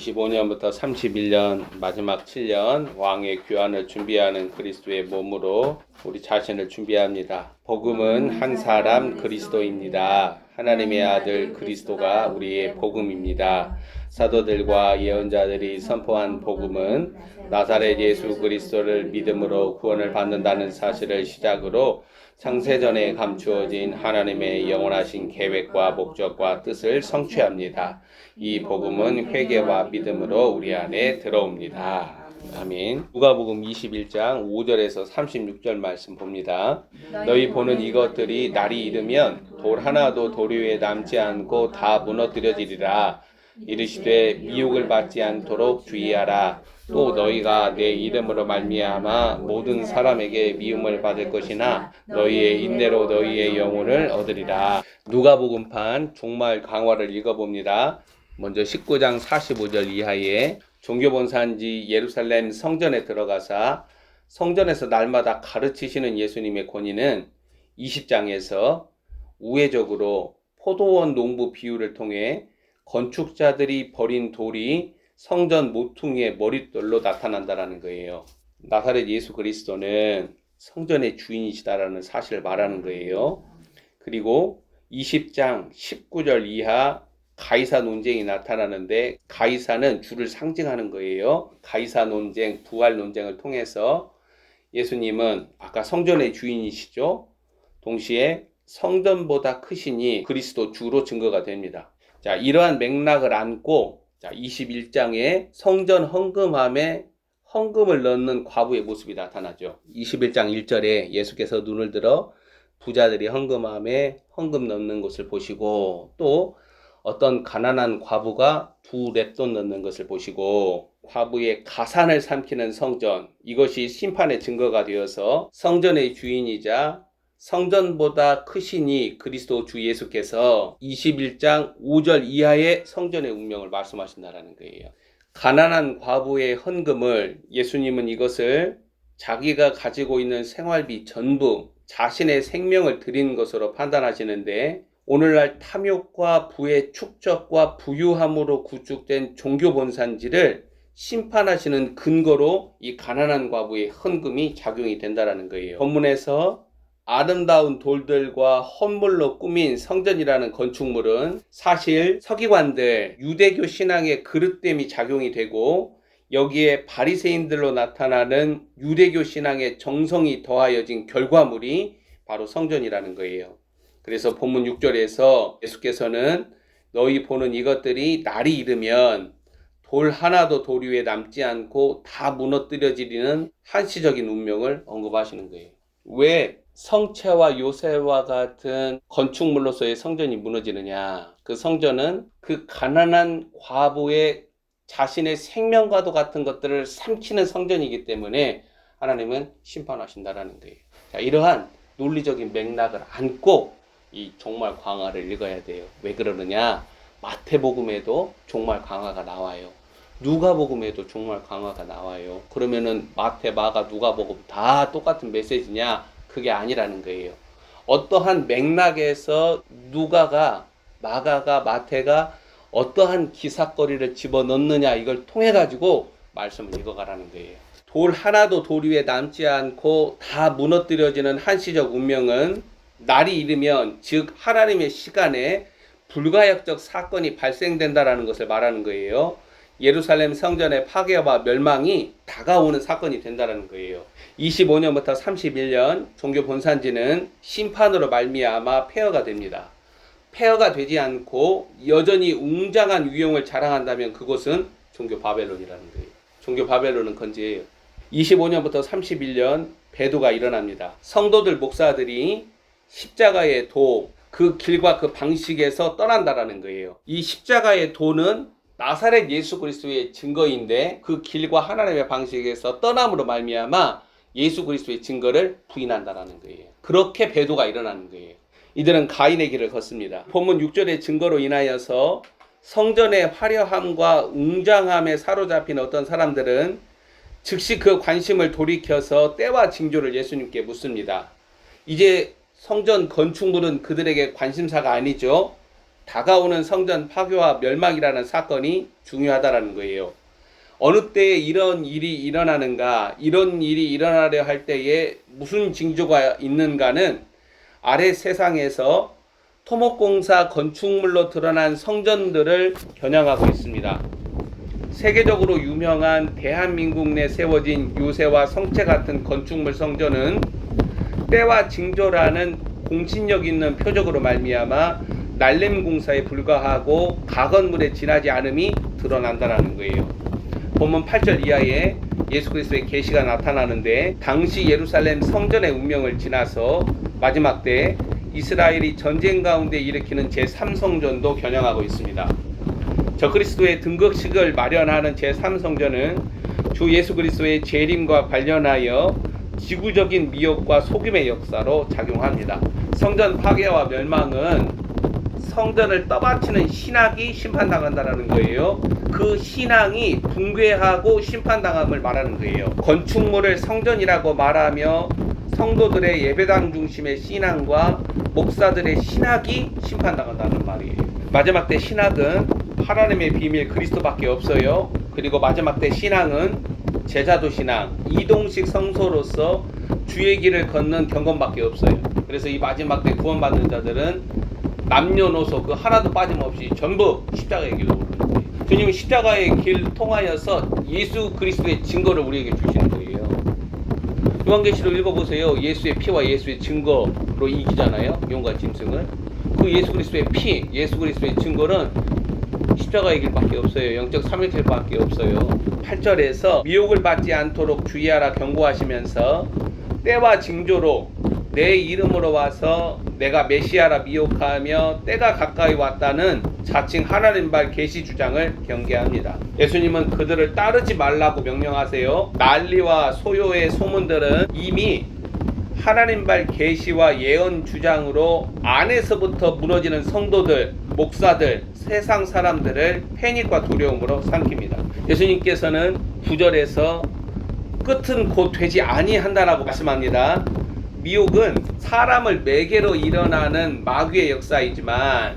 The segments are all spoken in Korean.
25년부터 31년 마지막 7년 왕의 귀환을 준비하는 그리스도의 몸으로 우리 자신을 준비합니다. 복음은 한 사람 그리스도입니다. 하나님의 아들 그리스도가 우리의 복음입니다. 사도들과 예언자들이 선포한 복음은 나사렛 예수 그리스도를 믿음으로 구원을 받는다는 사실을 시작으로 창세전에 감추어진 하나님의 영원하신 계획과 목적과 뜻을 성취합니다. 이 복음은 회개와 믿음으로 우리 안에 들어옵니다. 아멘. 누가복음 21장 5절에서 36절 말씀 봅니다. 너희 보는 이것들이 날이 이르면 돌 하나도 돌 위에 남지 않고 다 무너뜨려지리라. 이르시되 미혹을 받지 않도록 주의하라. 또 너희가 내 이름으로 말미암아 모든 사람에게 미움을 받을 것이나 너희의 인내로 너희의 영혼을 얻으리라. 누가복음판 종말 강화를 읽어봅니다. 먼저 19장 45절 이하에 종교본산지 예루살렘 성전에 들어가사 성전에서 날마다 가르치시는 예수님의 권위는 20장에서 우회적으로 포도원 농부 비유를 통해 건축자들이 버린 돌이 성전 모퉁이의 머릿돌로 나타난다라는 거예요. 나사렛 예수 그리스도는 성전의 주인이시다라는 사실을 말하는 거예요. 그리고 20장 19절 이하 가이사 논쟁이 나타나는데 가이사는 주를 상징하는 거예요. 가이사 논쟁, 부활 논쟁을 통해서 예수님은 아까 성전의 주인이시죠. 동시에 성전보다 크시니 그리스도 주로 증거가 됩니다. 자, 이러한 맥락을 안고 21장에 성전 헌금함에 헌금을 넣는 과부의 모습이 나타나죠. 21장 1절에 예수께서 눈을 들어 부자들이 헌금함에 헌금 넣는 것을 보시고 또 어떤 가난한 과부가 두 렙돈 넣는 것을 보시고 과부의 가산을 삼키는 성전, 이것이 심판의 증거가 되어서 성전의 주인이자 성전보다 크시니 그리스도 주 예수께서 21장 5절 이하의 성전의 운명을 말씀하신다라는 거예요. 가난한 과부의 헌금을 예수님은 이것을 자기가 가지고 있는 생활비 전부 자신의 생명을 드린 것으로 판단하시는데 오늘날 탐욕과 부의 축적과 부유함으로 구축된 종교본산지를 심판하시는 근거로 이 가난한 과부의 헌금이 작용이 된다라는 거예요. 본문에서 아름다운 돌들과 헌물로 꾸민 성전이라는 건축물은 사실 서기관들, 유대교 신앙의 그릇됨이 작용이 되고 여기에 바리새인들로 나타나는 유대교 신앙의 정성이 더하여진 결과물이 바로 성전이라는 거예요. 그래서 본문 6절에서 예수께서는 너희 보는 이것들이 날이 이르면 돌 하나도 돌 위에 남지 않고 다 무너뜨려지는 한시적인 운명을 언급하시는 거예요. 왜 성체와 요새와 같은 건축물로서의 성전이 무너지느냐? 그 성전은 그 가난한 과부의 자신의 생명과도 같은 것들을 삼키는 성전이기 때문에 하나님은 심판하신다라는 거예요. 자, 이러한 논리적인 맥락을 안고 이 종말 강화를 읽어야 돼요. 왜 그러느냐? 마태복음에도 종말 강화가 나와요. 누가복음에도 종말 강화가 나와요. 그러면은 마태, 마가, 누가복음 다 똑같은 메시지냐? 그게 아니라는 거예요. 어떠한 맥락에서 누가가, 마가가, 마태가 어떠한 기사거리를 집어넣느냐 이걸 통해 가지고 말씀을 읽어가라는 거예요. 돌 하나도 돌 위에 남지 않고 다 무너뜨려지는 한시적 운명은 날이 이르면 즉 하나님의 시간에 불가역적 사건이 발생된다라는 것을 말하는 거예요. 예루살렘 성전의 파괴와 멸망이 다가오는 사건이 된다는 거예요. 25년부터 31년 종교 본산지는 심판으로 말미암아 폐허가 됩니다. 폐허가 되지 않고 여전히 웅장한 위용을 자랑한다면 그곳은 종교 바벨론이라는 거예요. 종교 바벨론은 건재해요. 25년부터 31년 배도가 일어납니다. 성도들 목사들이 십자가의 도, 그 길과 그 방식에서 떠난다라는 거예요. 이 십자가의 도는 나사렛 예수 그리스도의 증거인데 그 길과 하나님의 방식에서 떠남으로 말미암아 예수 그리스도의 증거를 부인한다라는 거예요. 그렇게 배도가 일어나는 거예요. 이들은 가인의 길을 걷습니다. 본문 6절의 증거로 인하여서 성전의 화려함과 웅장함에 사로잡힌 어떤 사람들은 즉시 그 관심을 돌이켜서 때와 징조를 예수님께 묻습니다. 이제 성전 건축물은 그들에게 관심사가 아니죠. 다가오는 성전 파괴와 멸망이라는 사건이 중요하다라는 거예요. 어느 때에 이런 일이 일어나는가, 이런 일이 일어나려 할 때에 무슨 징조가 있는가는 아래 세상에서 토목공사 건축물로 드러난 성전들을 겨냥하고 있습니다. 세계적으로 유명한 대한민국 내 세워진 요새와 성체 같은 건축물 성전은 때와 징조라는 공신력 있는 표적으로 말미암아 날림 공사에 불과하고 가건물에 지나지 않음이 드러난다는 거예요. 본문 8절 이하에 예수 그리스도의 계시가 나타나는데, 당시 예루살렘 성전의 운명을 지나서 마지막 때 이스라엘이 전쟁 가운데 일으키는 제3성전도 겨냥하고 있습니다. 저 그리스도의 등극식을 마련하는 제3성전은 주 예수 그리스도의 재림과 관련하여 지구적인 미혹과 속임의 역사로 작용합니다. 성전 파괴와 멸망은 성전을 떠받치는 신학이 심판당한다는 거예요. 그 신앙이 붕괴하고 심판당함을 말하는 거예요. 건축물을 성전이라고 말하며 성도들의 예배당 중심의 신앙과 목사들의 신학이 심판당한다는 말이에요. 마지막 때 신학은 하나님의 비밀 그리스도밖에 없어요. 그리고 마지막 때 신앙은 제자도 신앙, 이동식 성소로서 주의 길을 걷는 경건밖에 없어요. 그래서 이 마지막 때 구원받는 자들은 남녀노소 그 하나도 빠짐없이 전부 십자가의 길로 오르는 거예요. 주님이 십자가의 길 통하여서 예수 그리스도의 증거를 우리에게 주시는 거예요. 요한계시록 읽어보세요. 예수의 피와 예수의 증거로 이기잖아요. 용과 짐승을. 그 예수 그리스도의 피, 예수 그리스도의 증거는 십자가의 길밖에 없어요. 영적 삼일체밖에 없어요. 8절에서 미혹을 받지 않도록 주의하라 경고하시면서 때와 징조로 내 이름으로 와서 내가 메시아라 미혹하며 때가 가까이 왔다는 자칭 하나님발 계시 주장을 경계합니다. 예수님은 그들을 따르지 말라고 명령하세요. 난리와 소요의 소문들은 이미 하나님발 계시와 예언 주장으로 안에서부터 무너지는 성도들, 목사들, 세상 사람들을 패닉과 두려움으로 삼킵니다. 예수님께서는 9절에서 끝은 곧 되지 아니한다라고 말씀합니다. 미혹은 사람을 매개로 일어나는 마귀의 역사이지만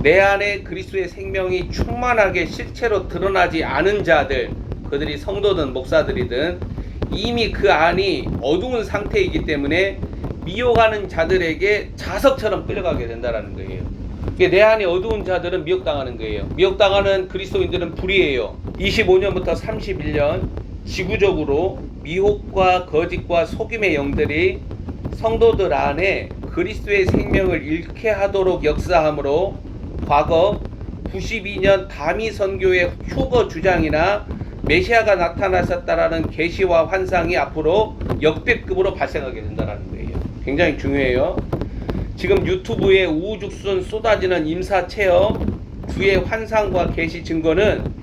내 안에 그리스도의 생명이 충만하게 실체로 드러나지 않은 자들, 그들이 성도든 목사들이든 이미 그 안이 어두운 상태이기 때문에 미혹하는 자들에게 자석처럼 끌려가게 된다는 거예요. 내 안에 어두운 자들은 미혹당하는 거예요. 미혹당하는 그리스도인들은 불의해요. 25년부터 31년 지구적으로 미혹과 거짓과 속임의 영들이 성도들 안에 그리스도의 생명을 잃게 하도록 역사하므로 과거 92년 다미 선교의 휴거 주장이나 메시아가 나타나셨다라는 계시와 환상이 앞으로 역대급으로 발생하게 된다는 거예요. 굉장히 중요해요. 지금 유튜브에 우후죽순 쏟아지는 임사 체험, 주의 환상과 계시 증거는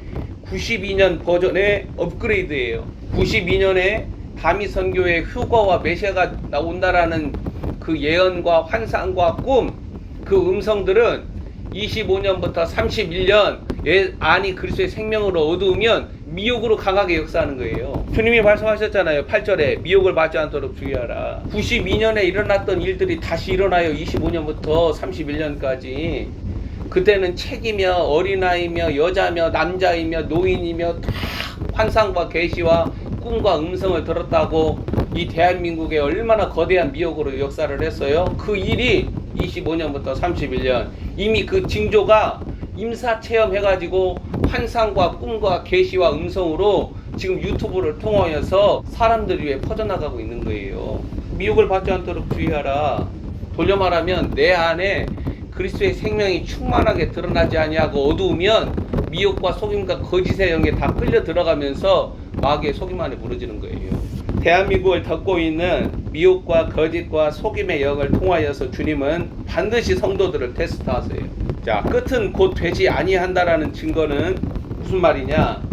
92년 버전의 업그레이드예요. 92년에 다미 선교의 휴거와 메시아가 나온다라는 그 예언과 환상과 꿈, 그 음성들은 25년부터 31년 안이 그리스도의 생명으로 어두우면 미혹으로 강하게 역사하는 거예요. 주님이 말씀하셨잖아요. 8절에 미혹을 받지 않도록 주의하라. 92년에 일어났던 일들이 다시 일어나요. 25년부터 31년까지. 그때는 책이며 어린아이며 여자며 남자이며 노인이며 다 환상과 계시와 꿈과 음성을 들었다고 이 대한민국에 얼마나 거대한 미혹으로 역사를 했어요. 그 일이 25년부터 31년 이미 그 징조가 임사체험해가지고 환상과 꿈과 계시와 음성으로 지금 유튜브를 통하여서 사람들 위해 퍼져나가고 있는 거예요. 미혹을 받지 않도록 주의하라. 돌려 말하면 내 안에 그리스도의 생명이 충만하게 드러나지 아니하고 어두우면 미혹과 속임과 거짓의 영에 다 끌려 들어가면서 마귀의 속임 안에 무너지는 거예요. 대한민국을 덮고 있는 미혹과 거짓과 속임의 영을 통하여서 주님은 반드시 성도들을 테스트하세요. 자, 끝은 곧 되지 아니한다라는 증거는 무슨 말이냐?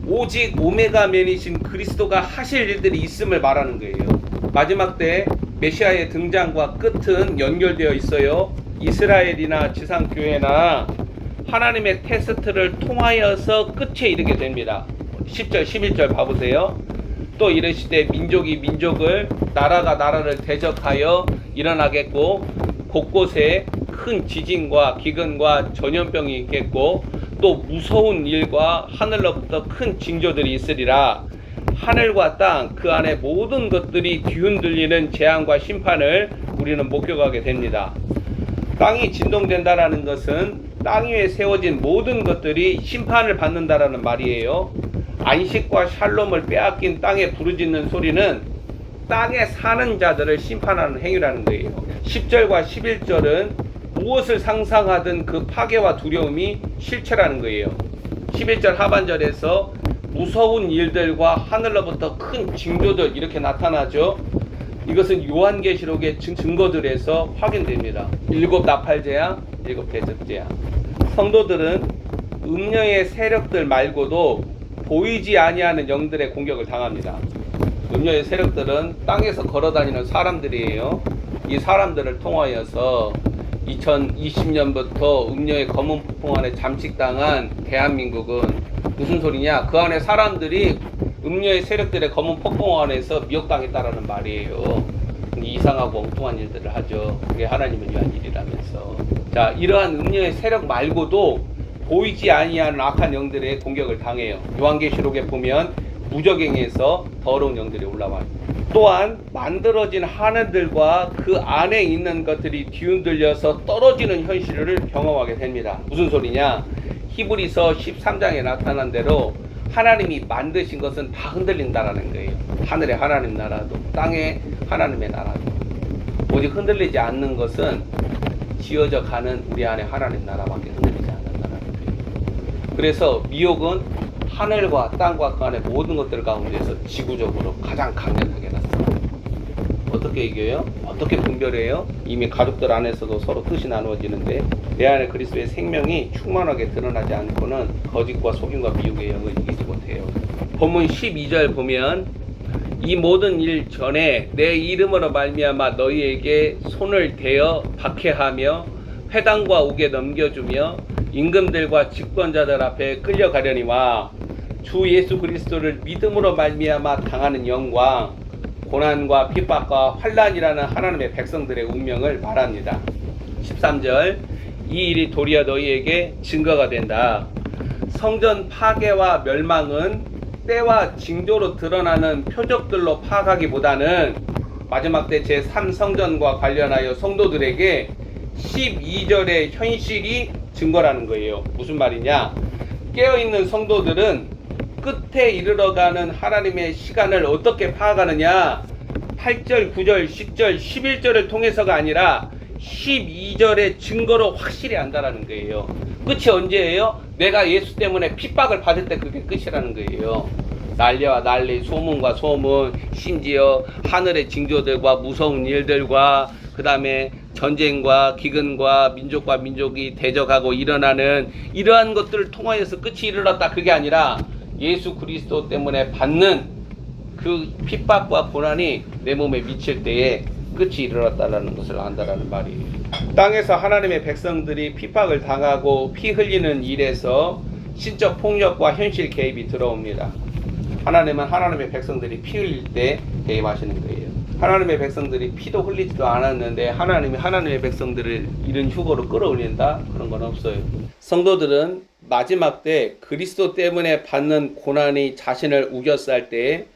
오직 오메가맨이신 그리스도가 하실 일들이 있음을 말하는 거예요. 마지막 때 메시아의 등장과 끝은 연결되어 있어요. 이스라엘이나 지상교회나 하나님의 테스트를 통하여서 끝에 이르게 됩니다. 10절 11절 봐보세요. 또 이르시되 민족이 민족을 나라가 나라를 대적하여 일어나겠고 곳곳에 큰 지진과 기근과 전염병이 있겠고 또 무서운 일과 하늘로부터 큰 징조들이 있으리라. 하늘과 땅 그 안에 모든 것들이 뒤흔들리는 재앙과 심판을 우리는 목격하게 됩니다. 땅이 진동된다라는 것은 땅 위에 세워진 모든 것들이 심판을 받는다라는 말이에요. 안식과 샬롬을 빼앗긴 땅에 부르짖는 소리는 땅에 사는 자들을 심판하는 행위라는 거예요. 10절과 11절은 무엇을 상상하든 그 파괴와 두려움이 실체라는 거예요. 11절 하반절에서 무서운 일들과 하늘로부터 큰 징조들 이렇게 나타나죠. 이것은 요한계시록의 증거들에서 확인됩니다. 7 나팔재앙, 7 대접재앙. 성도들은 음녀의 세력들 말고도 보이지 아니하는 영들의 공격을 당합니다. 음녀의 세력들은 땅에서 걸어다니는 사람들이에요. 이 사람들을 통하여서 2020년부터 음녀의 검은 폭풍 안에 잠식당한 대한민국은 무슨 소리냐? 그 안에 사람들이 음녀의 세력들의 검은 폭풍 안에서 미혹당했다라는 말이에요. 이상하고 엉뚱한 일들을 하죠. 그게 하나님을 위한 일이라면서. 자, 이러한 음녀의 세력 말고도 보이지 아니하는 악한 영들의 공격을 당해요. 요한계시록에 보면 무적행에서 더러운 영들이 올라와요. 또한 만들어진 하늘들과 그 안에 있는 것들이 뒤흔들려서 떨어지는 현실을 경험하게 됩니다. 무슨 소리냐? 히브리서 13장에 나타난 대로 하나님이 만드신 것은 다 흔들린다라는 거예요. 하늘의 하나님 나라도 땅의 하나님의 나라도. 오직 흔들리지 않는 것은 지어져 가는 우리 안에 하나님 나라밖에 흔들리지 않는다는 거예요. 그래서 미혹은 하늘과 땅과 그 안에 모든 것들 가운데서 지구적으로 가장 강력하게 나타납니다. 어떻게 이겨요? 어떻게 분별해요? 이미 가족들 안에서도 서로 뜻이 나누어지는데 내 안에 그리스도의 생명이 충만하게 드러나지 않고는 거짓과 속임과 미혹의 영을 이기지 못해요. 본문 12절 보면 이 모든 일 전에 내 이름으로 말미암아 너희에게 손을 대어 박해하며 회당과 옥에 넘겨주며 임금들과 집권자들 앞에 끌려가려니와 주 예수 그리스도를 믿음으로 말미암아 당하는 영광, 고난과 핍박과 환난이라는 하나님의 백성들의 운명을 말합니다. 13절 이 일이 도리어 너희에게 증거가 된다. 성전 파괴와 멸망은 때와 징조로 드러나는 표적들로 파악하기보다는 마지막 때 제3성전과 관련하여 성도들에게 12절의 현실이 증거라는 거예요. 무슨 말이냐? 깨어있는 성도들은 끝에 이르러가는 하나님의 시간을 어떻게 파악하느냐? 8절, 9절, 10절, 11절을 통해서가 아니라 12절의 증거로 확실히 안다라는 거예요. 끝이 언제예요? 내가 예수 때문에 핍박을 받을 때 그게 끝이라는 거예요. 난리와 난리, 소문과 소문, 심지어 하늘의 징조들과 무서운 일들과 그 다음에 전쟁과 기근과 민족과 민족이 대적하고 일어나는 이러한 것들을 통하여서 끝이 이르렀다. 그게 아니라 예수 그리스도 때문에 받는 그 핍박과 고난이 내 몸에 미칠 때에 끝이 이르렀다라는 것을 안다라는 말이에요. 땅에서 하나님의 백성들이 핍박을 당하고 피 흘리는 일에서 신적 폭력과 현실 개입이 들어옵니다. 하나님은 하나님의 백성들이 피 흘릴 때 개입하시는 거예요. 하나님의 백성들이 피도 흘리지도 않았는데 하나님이 하나님의 백성들을 이런 휴거로 끌어올린다? 그런 건 없어요. 성도들은 마지막 때 그리스도 때문에 받는 고난이 자신을 우겨쌀 때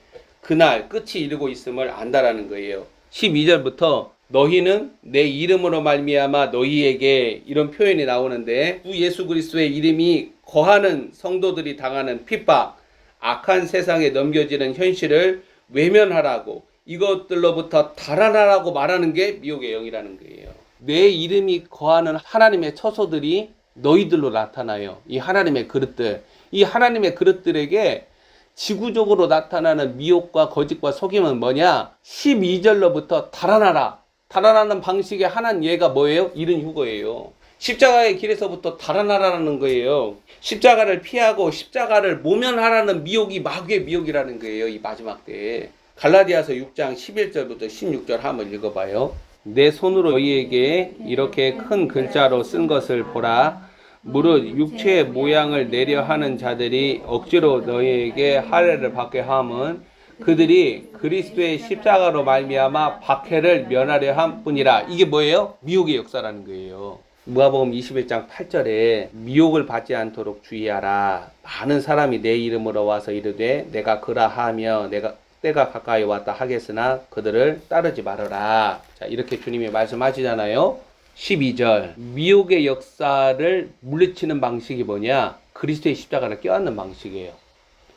그날 끝이 이르고 있음을 안다라는 거예요. 12절부터 너희는 내 이름으로 말미암아 너희에게 이런 표현이 나오는데 주 예수 그리스도의 이름이 거하는 성도들이 당하는 핍박, 악한 세상에 넘겨지는 현실을 외면하라고 이것들로부터 달아나라고 말하는 게 미혹의 영이라는 거예요. 내 이름이 거하는 하나님의 처소들이 너희들로 나타나요. 이 하나님의 그릇들. 이 하나님의 그릇들에게 지구적으로 나타나는 미혹과 거짓과 속임은 뭐냐? 12절로부터 달아나라. 달아나는 방식의 하나는 예가 뭐예요? 이른 휴거예요. 십자가의 길에서부터 달아나라는 거예요. 십자가를 피하고 십자가를 모면하라는 미혹이 마귀의 미혹이라는 거예요. 이 마지막 때에. 갈라디아서 6장 11절부터 16절 한번 읽어봐요. 내 손으로 너희에게 이렇게 큰 글자로 쓴 것을 보라. 무릇 육체의 모양을 내려 하는 자들이 억지로 너희에게 할례를 받게 함은 그들이 그리스도의 십자가로 말미암아 박해를 면하려 함 뿐이라. 이게 뭐예요? 미혹의 역사라는 거예요. 누가복음 21장 8절에 미혹을 받지 않도록 주의하라. 많은 사람이 내 이름으로 와서 이르되 내가 그라하며 내가 때가 가까이 왔다 하겠으나 그들을 따르지 말아라. 자, 이렇게 주님이 말씀하시잖아요. 12절 미혹의 역사를 물리치는 방식이 뭐냐? 그리스도의 십자가를 껴안는 방식이에요.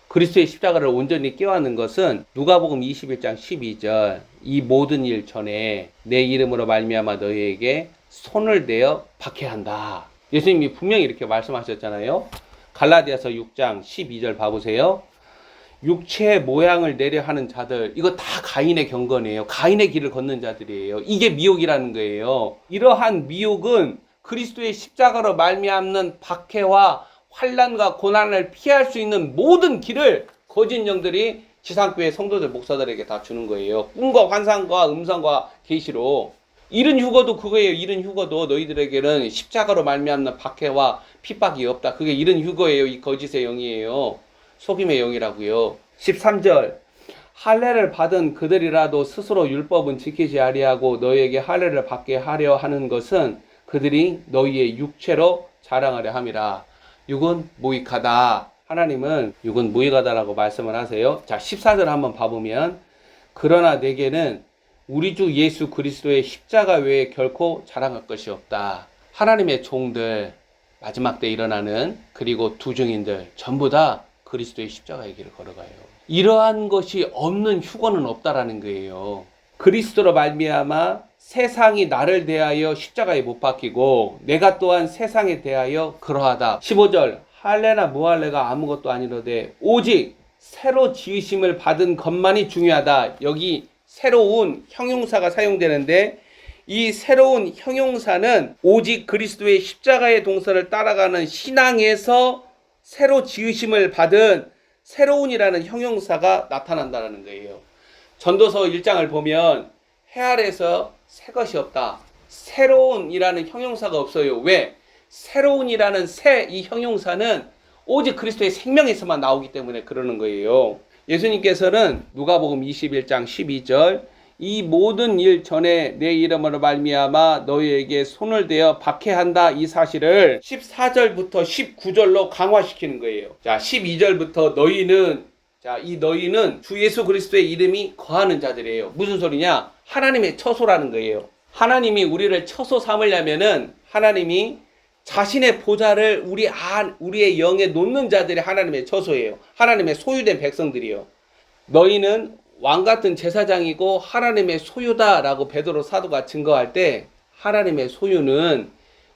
그리스도의 십자가를 온전히 껴안는 것은 누가복음 21장 12절 이 모든 일 전에 내 이름으로 말미암아 너희에게 손을 대어 박해한다. 예수님이 분명히 이렇게 말씀하셨잖아요. 갈라디아서 6장 12절 봐보세요. 육체의 모양을 내려 하는 자들, 이거 다 가인의 경건이에요. 가인의 길을 걷는 자들이에요. 이게 미혹이라는 거예요. 이러한 미혹은 그리스도의 십자가로 말미암는 박해와 환난과 고난을 피할 수 있는 모든 길을 거짓 영들이 지상교회 성도들 목사들에게 다 주는 거예요. 꿈과 환상과 음성과 계시로. 이른 휴거도 그거예요. 이른 휴거도 너희들에게는 십자가로 말미암는 박해와 핍박이 없다. 그게 이른 휴거예요. 이 거짓의 영이에요. 속임의 영이라고요. 13절 할례를 받은 그들이라도 스스로 율법은 지키지 아니하고 너희에게 할례를 받게 하려 하는 것은 그들이 너희의 육체로 자랑하려 함이라. 육은 무익하다. 하나님은 육은 무익하다라고 말씀을 하세요. 자, 14절 한번 봐보면 그러나 내게는 우리 주 예수 그리스도의 십자가 외에 결코 자랑할 것이 없다. 하나님의 종들, 마지막 때 일어나는 그리고 두 증인들 전부 다 그리스도의 십자가의 길을 걸어가요. 이러한 것이 없는 휴거는 없다라는 거예요. 그리스도로 말미암아 세상이 나를 대하여 십자가에 못 박히고 내가 또한 세상에 대하여 그러하다. 15절 할례나 무할례가 아무것도 아니로되 오직 새로 지으심을 받은 것만이 중요하다. 여기 새로운 형용사가 사용되는데 이 새로운 형용사는 오직 그리스도의 십자가의 동선을 따라가는 신앙에서 새로 지으심을 받은 새로운이라는 형용사가 나타난다는 거예요. 전도서 1장을 보면 해 아래에서 새 것이 없다. 새로운이라는 형용사가 없어요. 왜? 새로운이라는 새 이 형용사는 오직 그리스도의 생명에서만 나오기 때문에 그러는 거예요. 예수님께서는 누가복음 21장 12절 이 모든 일 전에 내 이름으로 말미암아 너희에게 손을 대어 박해한다 이 사실을 14절부터 19절로 강화시키는 거예요. 자, 12절부터 이 너희는 주 예수 그리스도의 이름이 거하는 자들이에요. 무슨 소리냐? 하나님의 처소라는 거예요. 하나님이 우리를 처소 삼으려면은 하나님이 자신의 보좌를 우리의 영에 놓는 자들이 하나님의 처소예요. 하나님의 소유된 백성들이요. 너희는 왕같은 제사장이고 하나님의 소유다라고 베드로 사도가 증거할 때 하나님의 소유는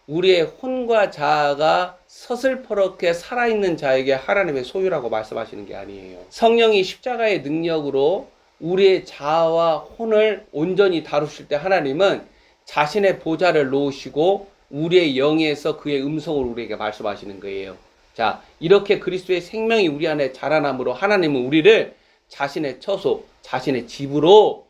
우리의 혼과 자아가 서슬퍼렇게 살아있는 자에게 하나님의 소유라고 말씀하시는 게 아니에요. 성령이 십자가의 능력으로 우리의 자아와 혼을 온전히 다루실 때 하나님은 자신의 보좌를 놓으시고 우리의 영에서 그의 음성을 우리에게 말씀하시는 거예요. 자, 이렇게 그리스도의 생명이 우리 안에 자라남으로 하나님은 우리를 자신의 처소, 자신의 집으로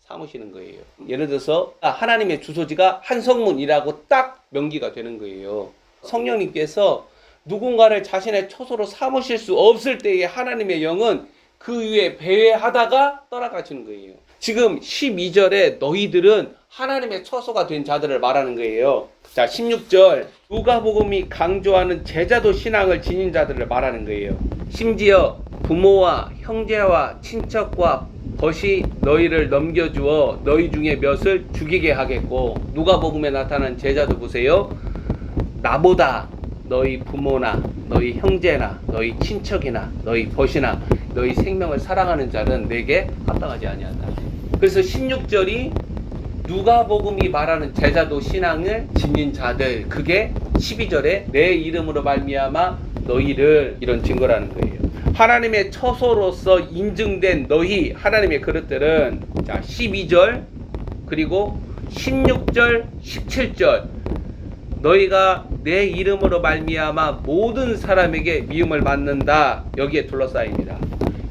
삼으시는 거예요. 예를 들어서 하나님의 주소지가 한성문이라고 딱 명기가 되는 거예요. 성령님께서 누군가를 자신의 처소로 삼으실 수 없을 때에 하나님의 영은 그 위에 배회하다가 떠나가시는 거예요. 지금 12절에 너희들은 하나님의 처소가 된 자들을 말하는 거예요. 자, 16절 누가복음이 강조하는 제자도 신앙을 지닌 자들을 말하는 거예요. 심지어 부모와 형제와 친척과 벗이 너희를 넘겨주어 너희 중에 몇을 죽이게 하겠고 누가복음에 나타난 제자도 보세요. 나보다 너희 부모나 너희 형제나 너희 친척이나 너희 벗이나 너희 생명을 사랑하는 자는 내게 합당하지 아니한다. 그래서 16절이 누가복음이 말하는 제자도 신앙을 지닌 자들, 그게 12절에 내 이름으로 말미암아 너희를 이런 증거라는 거예요. 하나님의 처소로서 인증된 너희 하나님의 그릇들은 자 12절 그리고 16절 17절 너희가 내 이름으로 말미암아 모든 사람에게 미움을 받는다. 여기에 둘러싸입니다.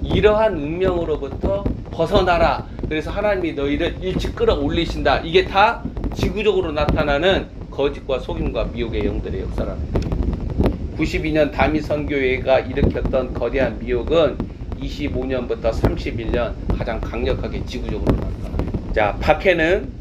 이러한 운명으로부터 벗어나라. 그래서 하나님이 너희를 일찍 끌어올리신다. 이게 다 지구적으로 나타나는 거짓과 속임과 미혹의 영들의 역사라는 거예요. 92년 다미 선교회가 일으켰던 거대한 미혹은 25년부터 31년 가장 강력하게 지구적으로 나타나요. 자, 박해는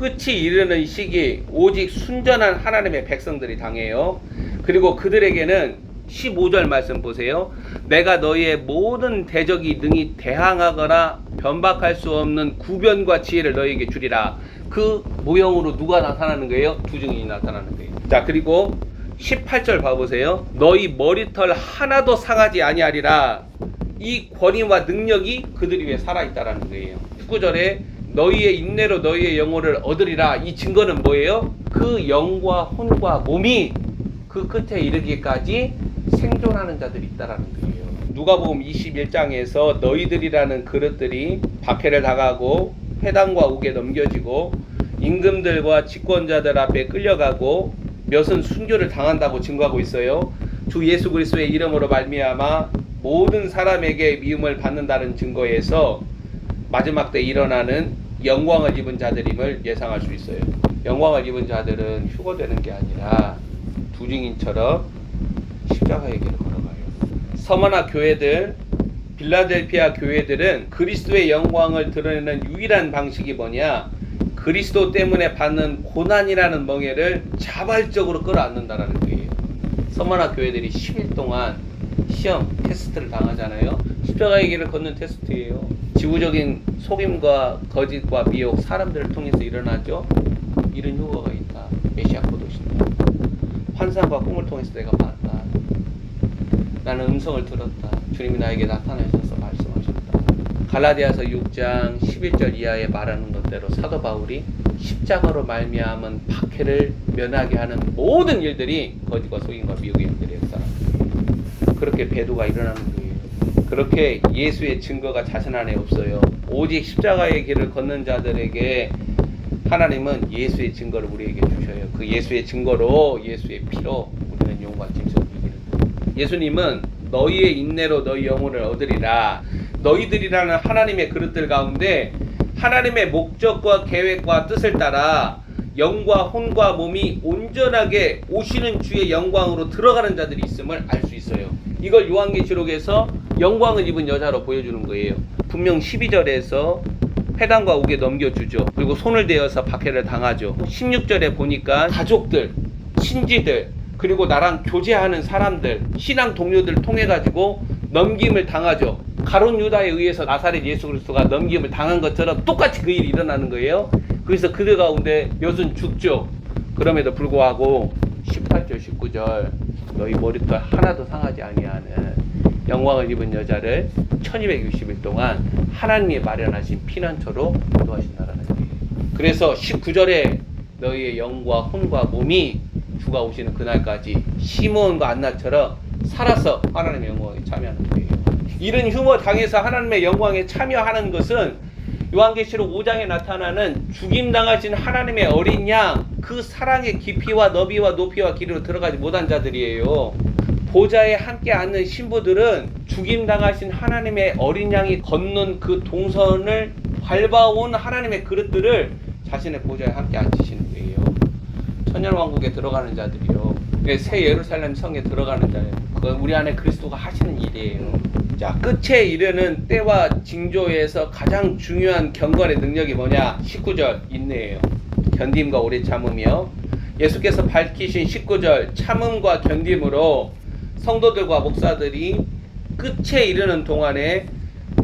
끝이 이르는 시기 오직 순전한 하나님의 백성들이 당해요. 그리고 그들에게는 15절 말씀 보세요. 내가 너희의 모든 대적이 능히 대항하거나 변박할 수 없는 구변과 지혜를 너희에게 주리라. 그 모형으로 누가 나타나는 거예요? 두 증인이 나타나는 거예요. 자, 그리고 18절 봐보세요. 너희 머리털 하나도 상하지 아니하리라. 이 권위와 능력이 그들 위에 살아있다라는 거예요. 19절에 너희의 인내로 너희의 영혼을 얻으리라. 이 증거는 뭐예요? 그 영과 혼과 몸이 그 끝에 이르기까지 생존하는 자들이 있다라는 거예요. 누가복음 21장에서 너희들이라는 그릇들이 박해를 당하고 회당과 옥에 넘겨지고 임금들과 집권자들 앞에 끌려가고 몇은 순교를 당한다고 증거하고 있어요. 주 예수 그리스도의 이름으로 말미암아 모든 사람에게 미움을 받는다는 증거에서 마지막 때 일어나는 영광을 입은 자들임을 예상할 수 있어요. 영광을 입은 자들은 휴거되는 게 아니라 두 증인처럼 십자가의 길을 걸어가요. 서머나 교회들, 빌라델피아 교회들은 그리스도의 영광을 드러내는 유일한 방식이 뭐냐? 그리스도 때문에 받는 고난이라는 멍에를 자발적으로 끌어안는다라는 거예요. 서머나 교회들이 10일 동안 시험, 테스트를 당하잖아요. 십자가의 길을 걷는 테스트예요. 지구적인 속임과 거짓과 미혹, 사람들을 통해서 일어나죠. 이런 효과가 있다. 메시아 곧 오신다. 환상과 꿈을 통해서 내가 봤다. 나는 음성을 들었다. 주님이 나에게 나타나셔서 말씀하셨다. 갈라디아서 6장 11절 이하에 말하는 것대로 사도 바울이 십자가로 말미암은 박해를 면하게 하는 모든 일들이 거짓과 속임과 미혹의 일들의 역사랍니다. 그렇게 배도가 일어나는 거예요. 그렇게 예수의 증거가 자신 안에 없어요. 오직 십자가의 길을 걷는 자들에게 하나님은 예수의 증거를 우리에게 주셔요. 그 예수의 증거로, 예수의 피로 우리는 용과 짐승을 이기는. 예수님은 너희의 인내로 너희 영혼을 얻으리라. 너희들이라는 하나님의 그릇들 가운데 하나님의 목적과 계획과 뜻을 따라 영과 혼과 몸이 온전하게 오시는 주의 영광으로 들어가는 자들이 있음을 알 수 있어요. 이걸 요한계시록에서 영광을 입은 여자로 보여주는 거예요. 분명 12절에서 회당과 옥에 넘겨주죠. 그리고 손을 대어서 박해를 당하죠. 16절에 보니까 가족들, 친지들, 그리고 나랑 교제하는 사람들, 신앙 동료들 통해 가지고 넘김을 당하죠. 가룟 유다에 의해서 나사렛 예수 그리스도가 넘김을 당한 것처럼 똑같이 그 일이 일어나는 거예요. 그래서 그들 가운데 몇은 죽죠. 그럼에도 불구하고 18절 19절 너희 머리털 하나도 상하지 아니하는 영광을 입은 여자를 1260일 동안 하나님이 마련하신 피난처로 인도하신다라는 거예요. 그래서 19절에 너희의 영과 혼과 몸이 주가 오시는 그날까지 시므온과 안나처럼 살아서 하나님의 영광에 참여하는 거예요. 이런 흉어 당해서 하나님의 영광에 참여하는 것은 요한계시록 5장에 나타나는 죽임당하신 하나님의 어린 양, 그 사랑의 깊이와 너비와 높이와 길이로 들어가지 못한 자들이에요. 보좌에 함께 앉는 신부들은 죽임당하신 하나님의 어린 양이 걷는 그 동선을 밟아온 하나님의 그릇들을 자신의 보좌에 함께 앉히시는 거예요. 천년왕국에 들어가는 자들이요. 새 예루살렘 성에 들어가는 자예요. 그건 우리 안에 그리스도가 하시는 일이에요. 자, 끝에 이르는 때와 징조에서 가장 중요한 경건의 능력이 뭐냐? 19절 인내예요. 견딤과 오래 참으며 예수께서 밝히신 19절 참음과 견딤으로 성도들과 목사들이 끝에 이르는 동안에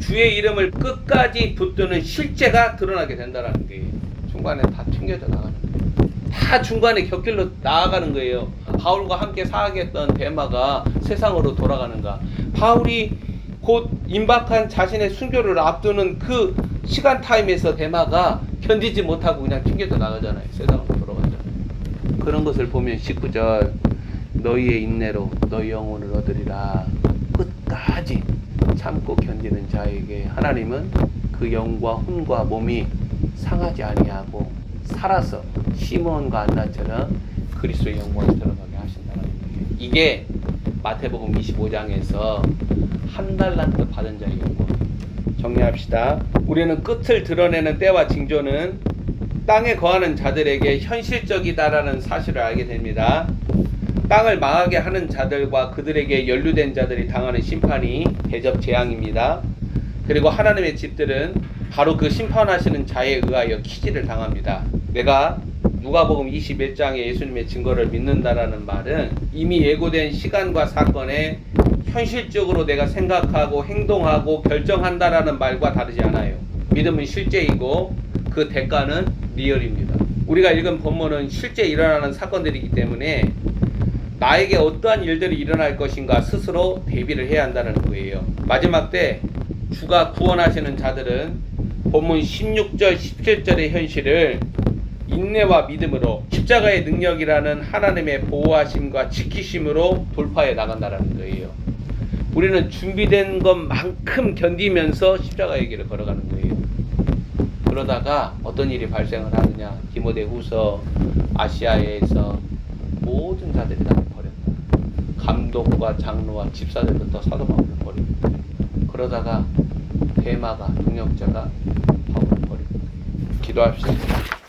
주의 이름을 끝까지 붙드는 실제가 드러나게 된다는 거예요. 중간에 다 튕겨져 나가는 거예요. 다 중간에 곁길로 나아가는 거예요. 바울과 함께 사역했던 데마가 세상으로 돌아가는가. 바울이 곧 임박한 자신의 순교를 앞두는 그 시간 타임에서 데마가 견디지 못하고 그냥 튕겨져 나가잖아요. 세상으로 돌아가잖아요. 그런 것을 보면 19절 너희의 인내로 너희 영혼을 얻으리라. 끝까지 참고 견디는 자에게 하나님은 그 영과 혼과 몸이 상하지 아니하고 살아서 시므온과 안나처럼 그리스도의 영광에 들어가게 하신다는 거예요. 이게 마태복음 25장에서 한 달란트 받은 자의 영광. 정리합시다. 우리는 끝을 드러내는 때와 징조는 땅에 거하는 자들에게 현실적이다라는 사실을 알게 됩니다. 땅을 망하게 하는 자들과 그들에게 연루된 자들이 당하는 심판이 대접 재앙입니다. 그리고 하나님의 집들은 바로 그 심판하시는 자에 의하여 키질을 당합니다. 내가 누가복음 21장에 예수님의 증거를 믿는다라는 말은 이미 예고된 시간과 사건에 현실적으로 내가 생각하고 행동하고 결정한다라는 말과 다르지 않아요. 믿음은 실제이고 그 대가는 리얼입니다. 우리가 읽은 본문은 실제 일어나는 사건들이기 때문에 나에게 어떠한 일들이 일어날 것인가 스스로 대비를 해야 한다는 거예요. 마지막 때 주가 구원하시는 자들은 본문 16절 17절의 현실을 인내와 믿음으로 십자가의 능력이라는 하나님의 보호하심과 지키심으로 돌파해 나간다는 거예요. 우리는 준비된 것만큼 견디면서 십자가의 길을 걸어가는 거예요. 그러다가 어떤 일이 발생을 하느냐. 디모데후서 아시아에서 모든 자들이 다 버렸다. 감독과 장로와 집사들부터 사도바울을 버립니다. 그러다가 대마가 동역자가 바울을 버립니다. 기도합시다.